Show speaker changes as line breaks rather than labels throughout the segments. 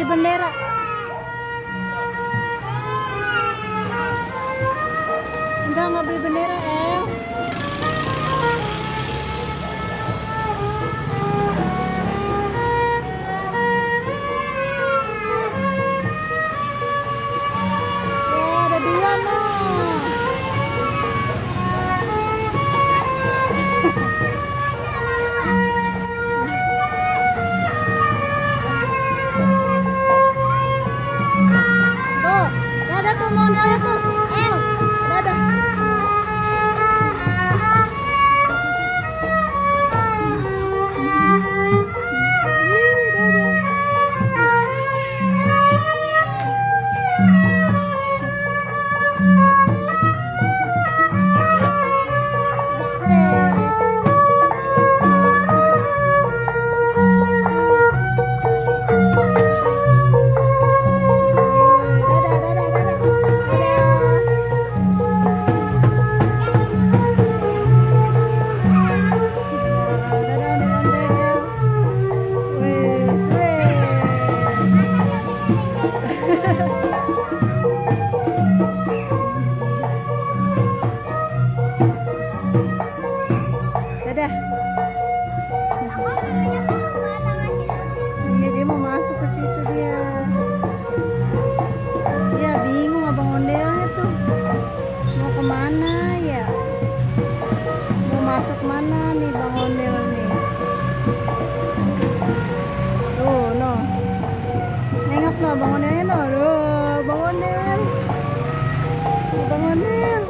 beli bendera. Enggak beli bendera, El. Wah, ada dua, noh. Tuh, dadah tuh modelnya tuh. El, dadah. Ih, dadah. Asik. Dadah, dadah, dadah. Dadah. Dadah, ondel-ondel. Wes, dadah. Iya, dia mau masuk ke situ dia. Ya bingung abang ondelnya tuh. Mau kemana ya? Mau masuk mana nih bang ondel nih? Tuh, no. Nengok no bang ondelnya no. Duh, bang ondel. Bang ondel.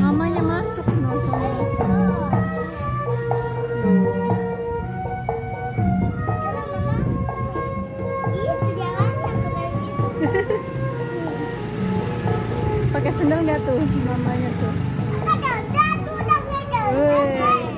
Mamanya masuk no sama. Pakai sendal nggak tuh mamanya tuh? Wih.